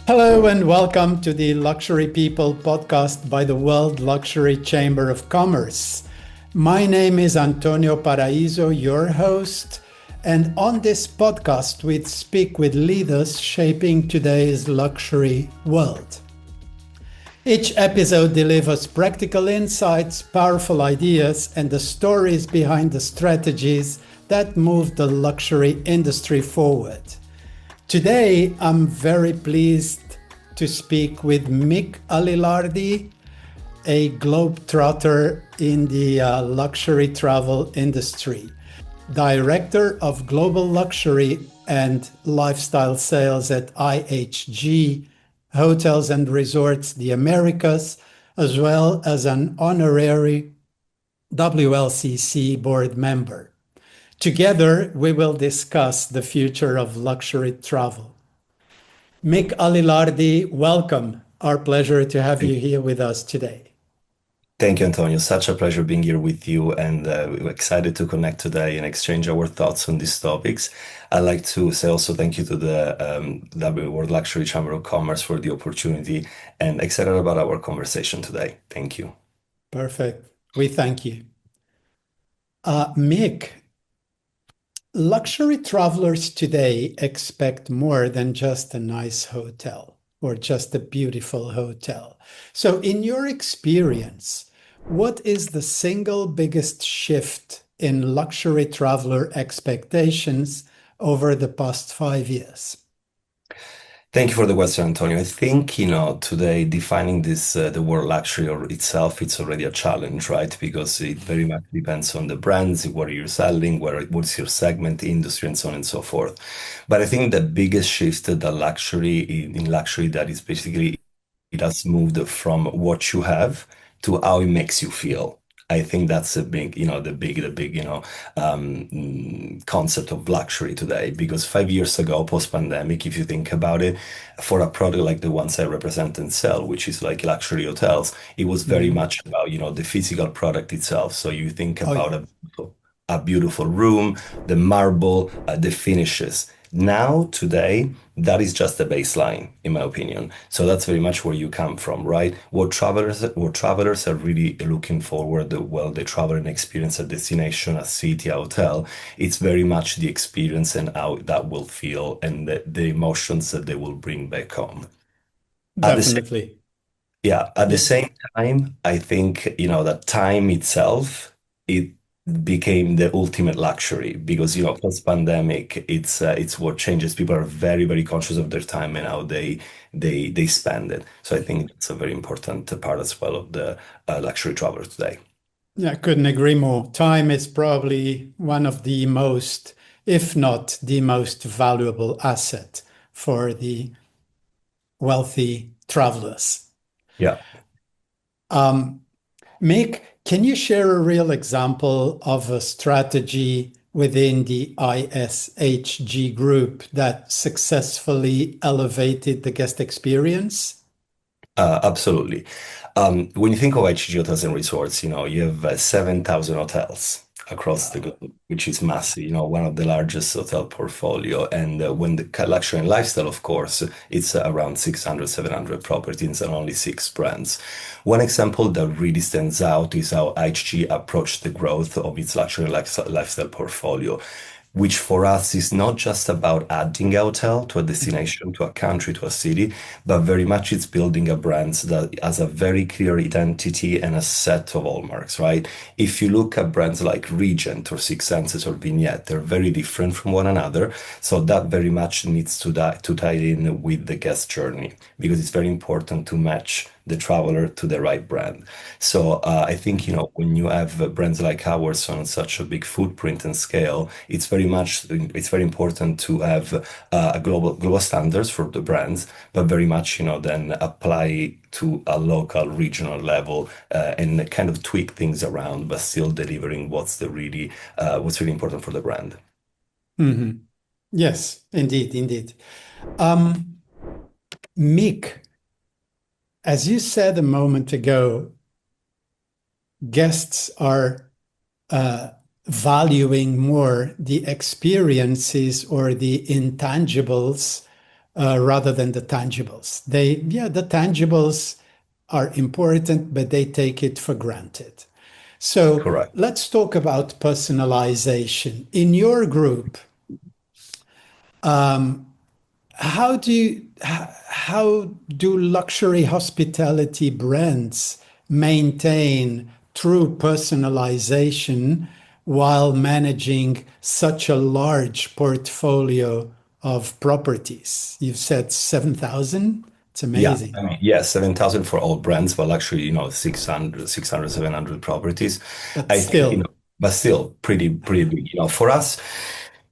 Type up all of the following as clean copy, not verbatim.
Hello and welcome to the Luxury People podcast by the World Luxury Chamber of Commerce. My name is António Paraíso, your host, and on this podcast we speak with leaders shaping today's luxury world. Each episode delivers practical insights, powerful ideas, and the stories behind the strategies that move the luxury industry forward. Today, I'm very pleased to speak with Mic Adilardi, a globetrotter in the luxury travel industry, Director of Global Luxury and Lifestyle Sales at IHG Hotels and Resorts, the Americas, as well as an honorary WLCC board member. Together, we will discuss the future of luxury travel. Mic Adilardi, welcome. Our pleasure to have you here with us today. Thank you, Antonio. Such a pleasure being here with you, and we're excited to connect today and exchange our thoughts on these topics. I'd like to say also thank you to the World Luxury Chamber of Commerce for the opportunity, and excited about our conversation today. Thank you. Perfect. We thank you. Mic, luxury travelers today expect more than just a nice hotel or just a beautiful hotel. So, in your experience, what is the single biggest shift in luxury traveler expectations over the past 5 years? Thank you for the question, Antonio. I think, today defining the word luxury or itself, it's already a challenge, right? Because it very much depends on the brands, what you're selling, what's your segment, industry, and so on and so forth. But I think the biggest shift that in luxury that is basically it has moved from what you have to how it makes you feel. I think that's a big, concept of luxury today. Because 5 years ago, post-pandemic, if you think about it, for a product like the ones I represent and sell, which is like luxury hotels, it was very Mhm. much about, the physical product itself. So you think Oh, about yeah. a beautiful room, the marble, the finishes. Now, today, that is just the baseline, in my opinion. So that's very much where you come from, right? What travelers are really looking forward, well, they travel and experience a destination, a city, a hotel. It's very much the experience and how that will feel and the emotions that they will bring back home. At the same Definitely. yeah, at the Yeah. same time, I think, that time itself, it became the ultimate luxury because, post-pandemic, it's what changes. People are very, very conscious of their time and how they spend it. So I think it's a very important part as well of the luxury traveler today. Yeah, I couldn't agree more. Time is probably one of the most, if not the most valuable asset for the wealthy travelers. Yeah. Um, Mick, can you share a real example of a strategy within the ISHG group that successfully elevated the guest experience? Absolutely. When you think of IHG Hotels and Resorts, you have 7,000 hotels across the Wow. globe, which is massive, one of the largest hotel portfolio. And when the luxury and lifestyle, of course, it's around 600, 700 properties and only six brands. One example that really stands out is how IHG approached the growth of its luxury and lifestyle portfolio, which for us is not just about adding a hotel to a destination, to a country, to a city, but very much it's building a brand that has a very clear identity and a set of hallmarks, right? If you look at brands like Regent or Six Senses or Vignette, they're very different from one another. So that very much needs to tie in with the guest journey because it's very important to match the traveler to the right brand. So I think, when you have brands like ours on such a big footprint and scale, it's very important to have a global standards for the brands, but very much, then apply to a local regional level and kind of tweak things around, but still delivering what's really important for the brand. Mhm. Yes, indeed, indeed. Um, Mick, as you said a moment ago, guests are uh, valuing more the experiences or the intangibles rather than the tangibles. Yeah, the tangibles are important, but they take it for granted. So Correct. let's talk about personalization. In your group, how do luxury hospitality brands maintain true personalization while managing such a large portfolio of properties? You've said 7,000. It's Yeah, amazing. I mean, yeah, 7,000 for all brands, but actually, 600, 700 properties. But I think, still, but still pretty big. For us,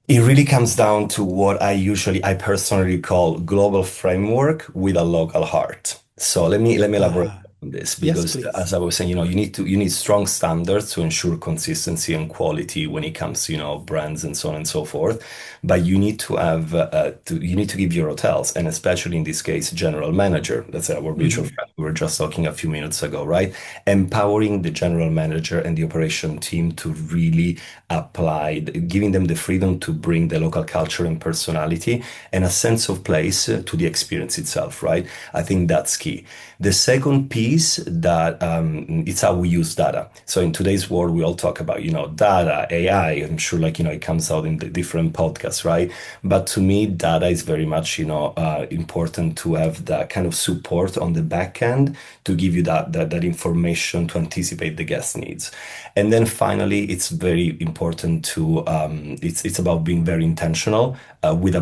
it really comes down to what I personally call global framework with a local heart. So let me elaborate on this yes, because as please. I was saying, you need strong standards to ensure consistency and quality when it comes to, brands and so on and so forth. But you need to have you need to give your hotels, and especially in this case, general manager, that's our mutual Mhm. friend we were just talking a few minutes ago, right? Empowering the general manager and the operation team to really apply, giving them the freedom to bring the local culture and personality and a sense of place to the experience itself, right? I think that's key. The second piece that it's how we use data. So in today's world, we all talk about, data, AI. I'm sure like, it comes out in the different podcasts, right? But to me, data is very much, important to have that kind of support on the back end to give you that information to anticipate the guest needs. And then finally, it's very important to it's about being very intentional with a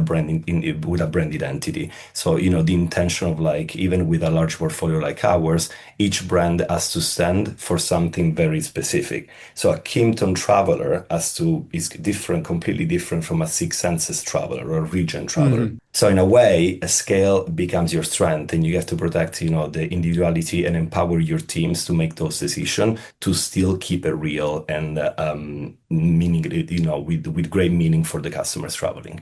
with a brand identity. So the intention of like even with a large portfolio like ours, each brand has to stand for something very specific. So a Kimpton traveler is different, completely different from a Six Senses traveler or a Regent traveler. Mhm. So in a way, a scale becomes your strength, and you have to protect, the individuality and empower your teams to make those decisions to still keep it real and meaning, with great meaning for the customers traveling.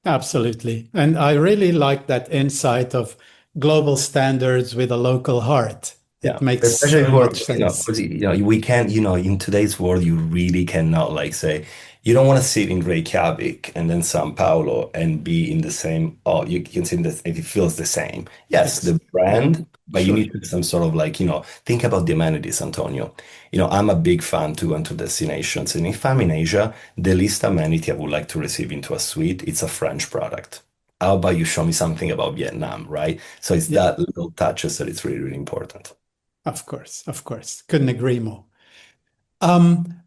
Absolutely. And I really like that insight of global standards with a local heart. Yeah, It makes especially so for, much sense. 'cause, we can't, in today's world, you really cannot like say, you don't want to sit in Reykjavik and then São Paulo and be in the same, oh, you can see that it feels the same. Yes, Ex the yeah, brand, but you sure. need to some sort of like, think about the amenities, Antonio. I'm a big fan to go to destinations. And if I'm in Asia, the least amenity I would like to receive into a suite, it's a French product. How about you show me something about Vietnam, right? So it's Yeah, that little touches that it's really, really important. of course, of course. Couldn't agree more. Um,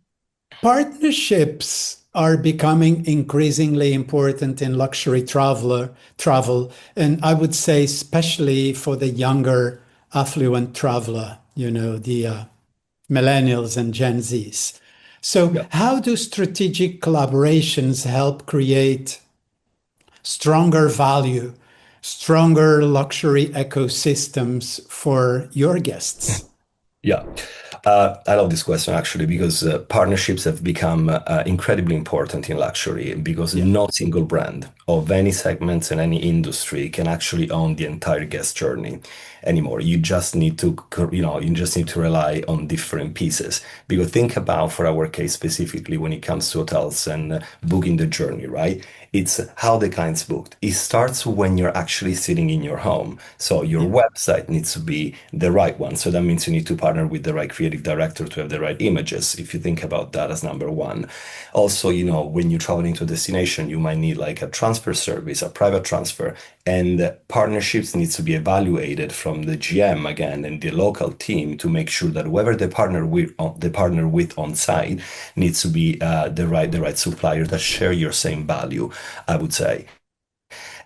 Partnerships are becoming increasingly important in luxury travel, and I would say especially for the younger affluent traveler, the millennials and Gen Zs. So, Yeah. how do strategic collaborations help create stronger value, stronger luxury ecosystems for your guests? Yeah. I love this question actually because partnerships have become incredibly important in luxury because Yeah. no single brand of any segments in any industry can actually own the entire guest journey anymore. You just need to rely on different pieces. Because think about for our case specifically when it comes to hotels and booking the journey, right? It's how the client's booked. It starts when you're actually sitting in your home. So your Yeah. website needs to be the right one. So that means you need to partner with the right creative director to have the right images. If you think about that as number one. Also, when you travel into a destination, you might need like a transfer service, a private transfer, and partnerships needs to be evaluated from the GM again and the local team to make sure that whoever the partner with on site needs to be the right supplier that share your same value, I would say.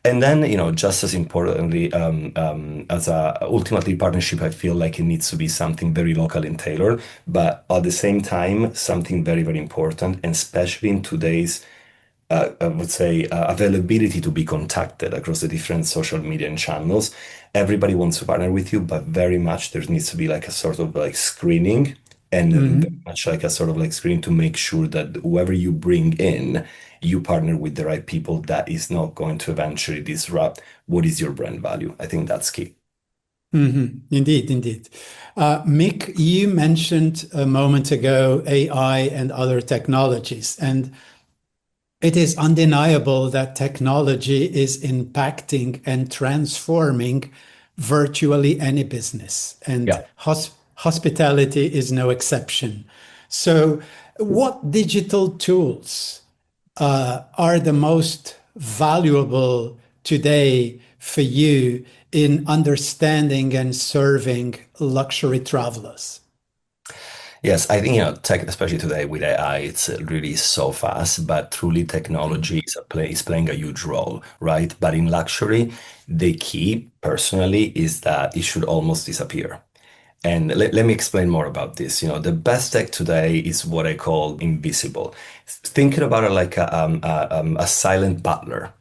And then, just as importantly, as a ultimately partnership, I feel like it needs to be something very local and tailored, but at the same time, something very, very important, and especially in today's I would say, availability to be contacted across the different social media and channels. Everybody wants to partner with you, but very much there needs to be like a sort of like screening and very Mhm. much like a sort of like screening to make sure that whoever you bring in, you partner with the right people that is not going to eventually disrupt what is your brand value. I think that's key. Mhm. Indeed, indeed. Mick, you mentioned a moment ago AI and other technologies. And It is undeniable that technology is impacting and transforming virtually any business, and Yeah. hospitality is no exception. So, what digital tools are the most valuable today for you in understanding and serving luxury travelers? Yes, I think, tech, especially today with AI, it's really so fast, but truly technology is playing a huge role, right? But in luxury, the key personally is that it should almost disappear. And let me explain more about this. The best tech today is what I call invisible. Thinking about it like a silent butler,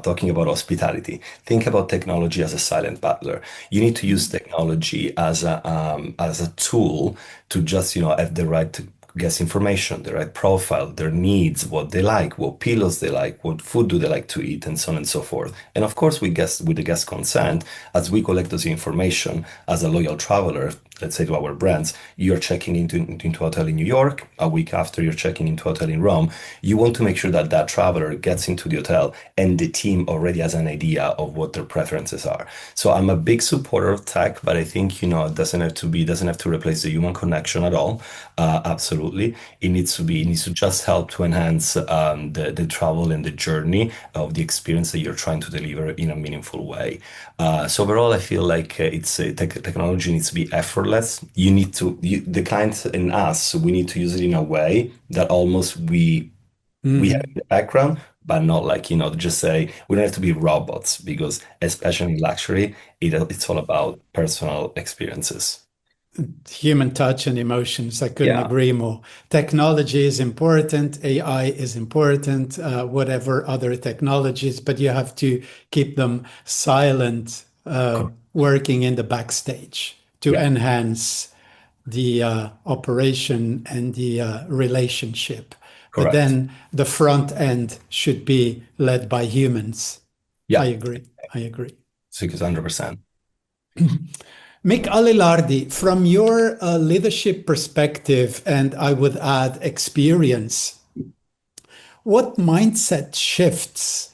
talking about hospitality. Think about technology as a silent butler. You need to use technology as a tool to just, have the right guest information, the right profile, their needs, what they like, what pillows they like, what food do they like to eat, and so on and so forth. And of course, with the guest consent, as we collect those information as a loyal traveler, let's say to our brands, you're checking into a hotel in New York. A week after you're checking into a hotel in Rome, you want to make sure that that traveler gets into the hotel and the team already has an idea of what their preferences are. So I'm a big supporter of tech, but I think, it doesn't have to replace the human connection at all. Absolutely. It needs to just help to enhance the travel and the journey of the experience that you're trying to deliver in a meaningful way. So overall, I feel like technology needs to be effortless. The client and us, we need to use it in a way that almost we have in Mhm. the background, but not like, just say we don't have to be robots because especially in luxury, it's all about personal experiences. Human touch and emotions. I couldn't Yeah, agree more. Technology is important, AI is important, whatever other technologies, but you have to keep them silent, working in the backstage to yeah, enhance the operation and the relationship. But correct. then the front end should be led by humans. I Yeah, agree. I agree. 600%. Mick Alilardi, from your leadership perspective, and I would add experience, what mindset shifts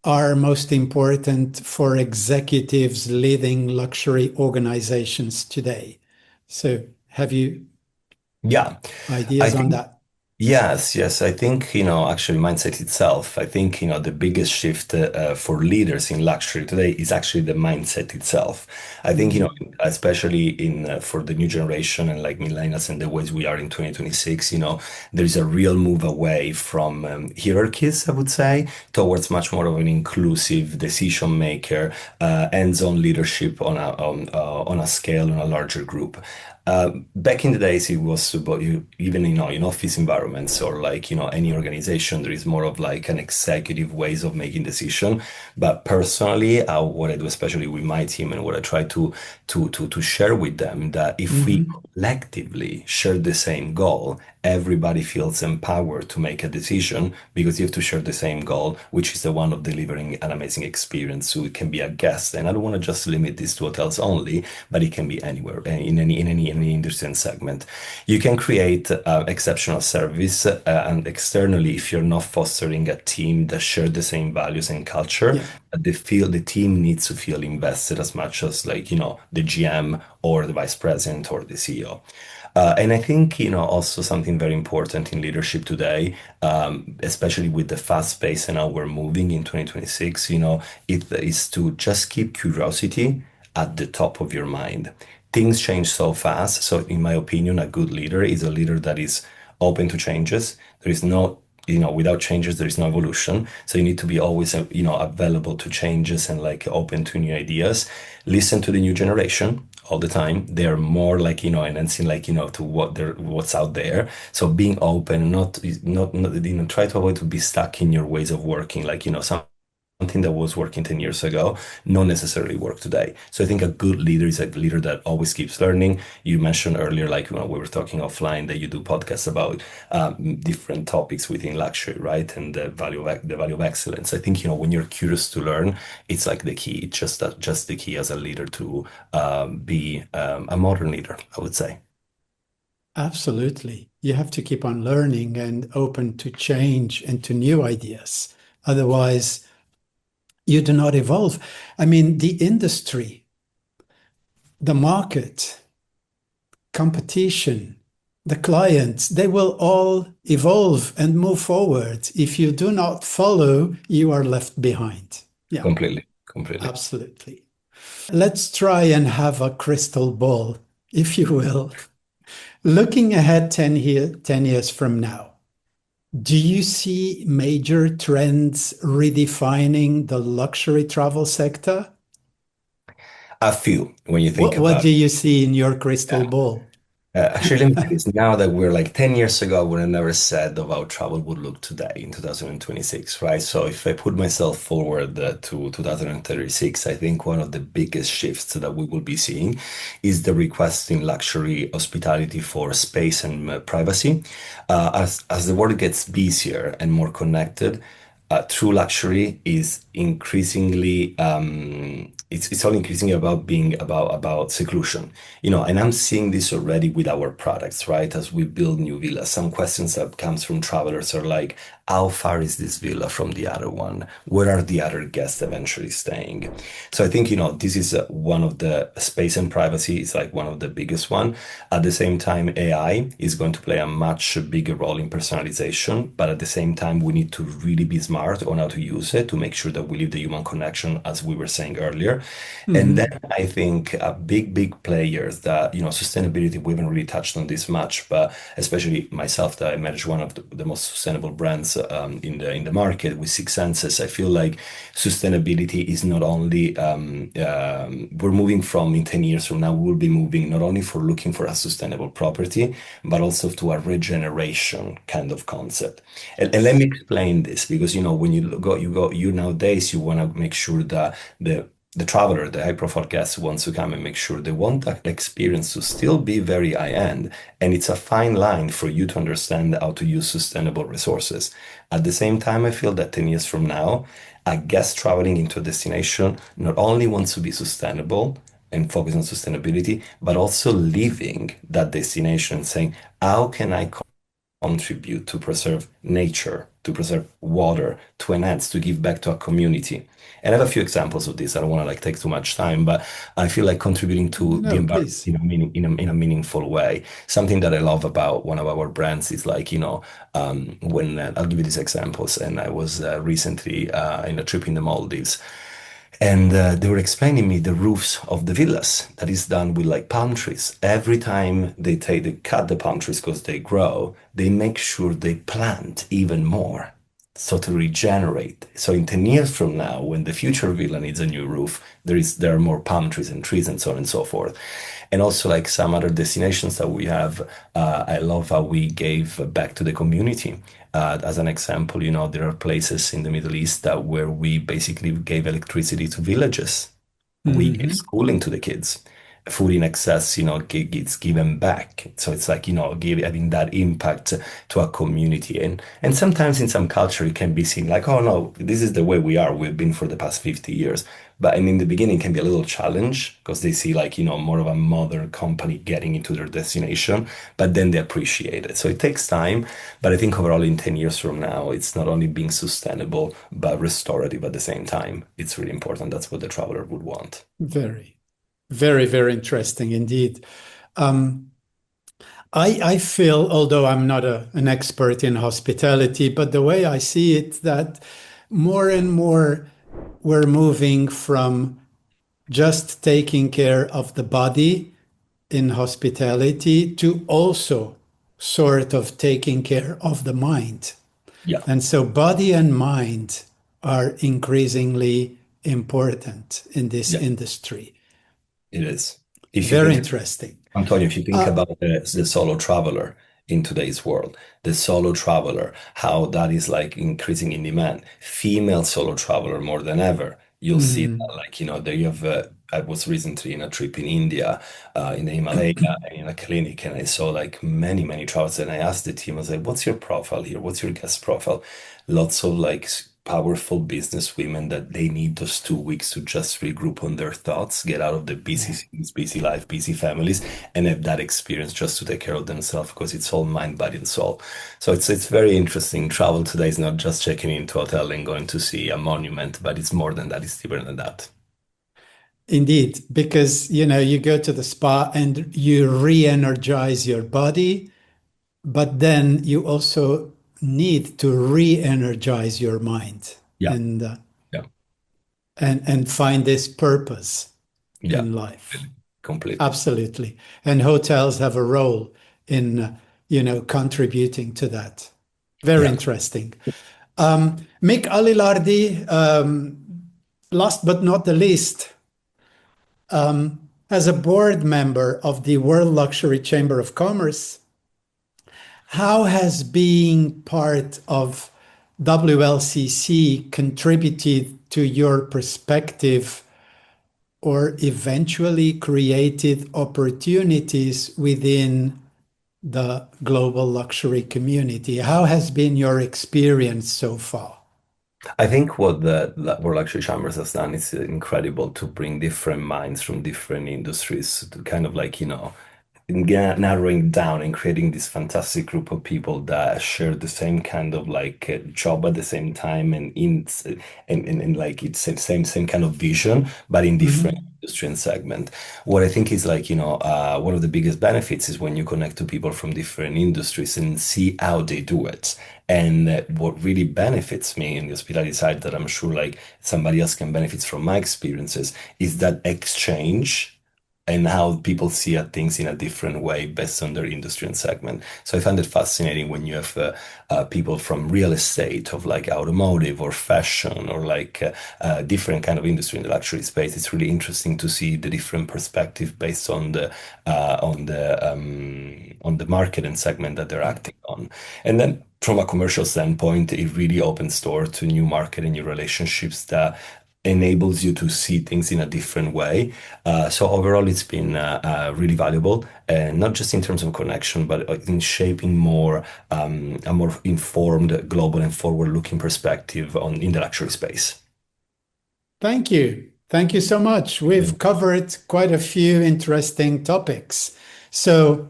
are most important for executives leading luxury organizations today? So, have you Yeah, I ideas on think that? yes, yes. I think, actually mindset itself. I think, the biggest shift for leaders in luxury today is actually the mindset itself. I think, Mm, especially in for the new generation and like millennials and the ways we are in 2026, there is a real move away from hierarchies, I would say, towards much more of an inclusive decision maker, hands-on leadership on a scale, on a larger group. Back in the days, it was about even in office environments or like any organization, there is more of like an executive ways of making decision. But personally, what I do, especially with my team, and what I try to share with them, that if we mhm. collectively share the same goal, everybody feels empowered to make a decision because you have to share the same goal, which is the one of delivering an amazing experience. So it can be a guest, and I don't want to just limit this to hotels only, but it can be anywhere in any industry and segment. You can create exceptional service, and externally, if you're not fostering a team that share the same values and culture, Yeah. the team needs to feel invested as much as like the GM or the vice president or the CEO. And I think, also something very important in leadership today, especially with the fast pace and how we're moving in 2026, it is to just keep curiosity at the top of your mind. Things change so fast. So, in my opinion, a good leader is a leader that is open to changes. There is no, without changes, there is no evolution. So you need to be always, available to changes and like open to new ideas. Listen to the new generation all the time. They are more like, enhancing like, to what's out there. So being open, not, try to avoid to be stuck in your ways of working. Like, something that was working 10 years ago, not necessarily work today. So I think a good leader is a leader that always keeps learning. You mentioned earlier, like when we were talking offline, that you do podcasts about different topics within luxury, right? And the value of excellence. I think, when you're curious to learn, it's like the key. It's just the key as a leader to be a modern leader, I would say. Absolutely. You have to keep on learning and open to change and to new ideas. Otherwise, you do not evolve. I mean, the industry, the market, competition, the clients, they will all evolve and move forward. If you do not follow, you are left behind. Yeah, Completely, completely. absolutely. Let's try and have a crystal ball, if you will. Looking ahead 10 years from now, do you see major trends redefining the luxury travel sector? A few when you think What about do you see in your it. crystal ball? Actually, let me say this. Now that we're like 10 years ago, I would have never said of how travel would look today in 2026, right? So if I put myself forward to 2036, I think one of the biggest shifts that we will be seeing is the request in luxury hospitality for space and privacy. As the world gets busier and more connected, true luxury is increasingly it's all increasingly about being about seclusion, and I'm seeing this already with our products, right? As we build new villas, some questions that comes from travelers are like, how far is this villa from the other one? Where are the other guests eventually staying? So I think, this is one of the space and privacy is like one of the biggest one. At the same time, AI is going to play a much bigger role in personalization, but at the same time, we need to really be smart on how to use it to make sure that we leave the human connection, as we were saying earlier. And then Mhm. I think big players that, sustainability, we haven't really touched on this much, but especially myself, that I manage one of the most sustainable brands in the market with Six Senses. I feel like sustainability is not only we're moving from in 10 years from now, we will be moving not only for looking for a sustainable property, but also to a regeneration kind of concept. And let me explain this because when you nowadays you want to make sure that the traveler, the high profile guest who wants to come and make sure they want that experience to still be very high end. And it's a fine line for you to understand how to use sustainable resources. At the same time, I feel that 10 years from now, a guest traveling into a destination not only wants to be sustainable and focus on sustainability, but also leaving that destination and saying, how can I contribute to preserve nature, to preserve water, to enhance, to give back to a community. And I have a few examples of this. I don't want to like take too much time, but I feel like contributing No, to the no, environment please. in a meaningful way. Something that I love about one of our brands is like, when I'll give you these examples. And I was recently in a trip in the Maldives. And they were explaining me the roofs of the villas that is done with like palm trees. Every time they cut the palm trees because they grow, they make sure they plant even more. So to regenerate. So in 10 years from now, when the future villa needs a new roof, there are more palm trees and trees and so on and so forth. And also like some other destinations that we have, I love how we gave back to the community. As an example, there are places in the Middle East that where we basically gave electricity to villages. We gave Hmm. schooling to the kids. Food in excess, gets given back. So it's like, having that impact to a community. And sometimes in some culture, it can be seen like, oh no, this is the way we are. We've been for the past 50 years. But and in the beginning, it can be a little challenge because they see like, more of a modern company getting into their destination, but then they appreciate it. So it takes time. But I think overall, in 10 years from now, it's not only being sustainable, but restorative at the same time. It's really important. That's what the traveler would want. Very, very, very interesting indeed. Um, I feel, although I'm not an expert in hospitality, but the way I see it, that more and more we're moving from just taking care of the body in hospitality to also sort of taking care of the mind. Yeah, And so body and mind are increasingly important in this yeah, industry. it is. If you Very think interesting. Antonio, if you think Uh, about the solo traveler in today's world, the solo traveler, how that is like increasing in demand, female solo traveler more than ever. You'll see that, mm, like, they have. I was recently in a trip in India, in the Himalaya, in a clinic, and I saw like many travelers. And I asked the team, I was like, "What's your profile here? What's your guest profile?" Lots of like powerful business women that they need those 2 weeks to just regroup on their thoughts, get out of the busy Yeah. cities, busy life, busy families, and have that experience just to take care of themselves because it's all mind, body, and soul. So it's very interesting. Travel today is not just checking into a hotel and going to see a monument, but it's more than that. It's deeper than that. Indeed, because you go to the spa and you re-energize your body, but then you also need to re-energize your mind Yeah, and yeah, find this purpose yeah, in life. really, completely. Absolutely. And hotels have a role in contributing to that. Very Yeah. interesting. Mick Alilardi, last but not the least, as a board member of the World Luxury Chamber of Commerce, how has being part of WLCC contributed to your perspective or eventually created opportunities within the global luxury community? How has been your experience so far? I think what the World Luxury Chambers has done is incredible to bring different minds from different industries to kind of like, narrowing down and creating this fantastic group of people that share the same kind of like job at the same time and like it's same kind of vision, but in different Mhm. industry and segment. What I think is like, one of the biggest benefits is when you connect to people from different industries and see how they do it. And what really benefits me in the hospitality side that I'm sure like somebody else can benefit from my experiences is that exchange and how people see at things in a different way based on their industry and segment. So I find it fascinating when you have people from real estate, of like automotive or fashion or like different kind of industry in the luxury space. It's really interesting to see the different perspective based on the market and segment that they're acting on. And then from a commercial standpoint, it really opens door to new market and new relationships that enables you to see things in a different way. So overall, it's been really valuable, and not just in terms of connection, but in shaping a more informed, global, and forward-looking perspective on in the luxury space. Thank you. Thank you so much. We've covered quite a few interesting topics. So,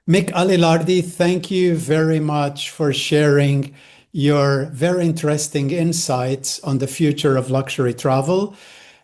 Mick Alilardi, thank you very much for sharing your very interesting insights on the future of luxury travel.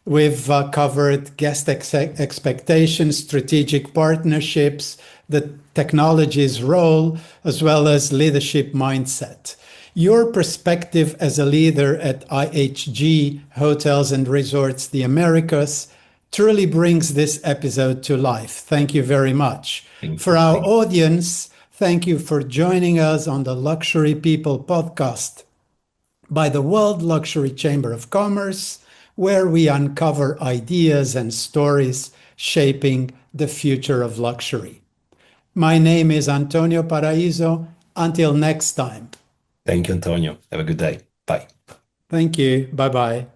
We've covered guest expectations, strategic partnerships, the technology's role, as well as leadership mindset. Your perspective as a leader at IHG Hotels and Resorts, the Americas, truly brings this episode to life. Thank you very much. Thank For you. our audience, thank you for joining us on the Luxury People podcast by the World Luxury Chamber of Commerce, where we uncover ideas and stories shaping the future of luxury. My name is Antonio Paraíso. Until next time. Thank you, Antonio. Have a good day. Bye. Thank you. Bye bye.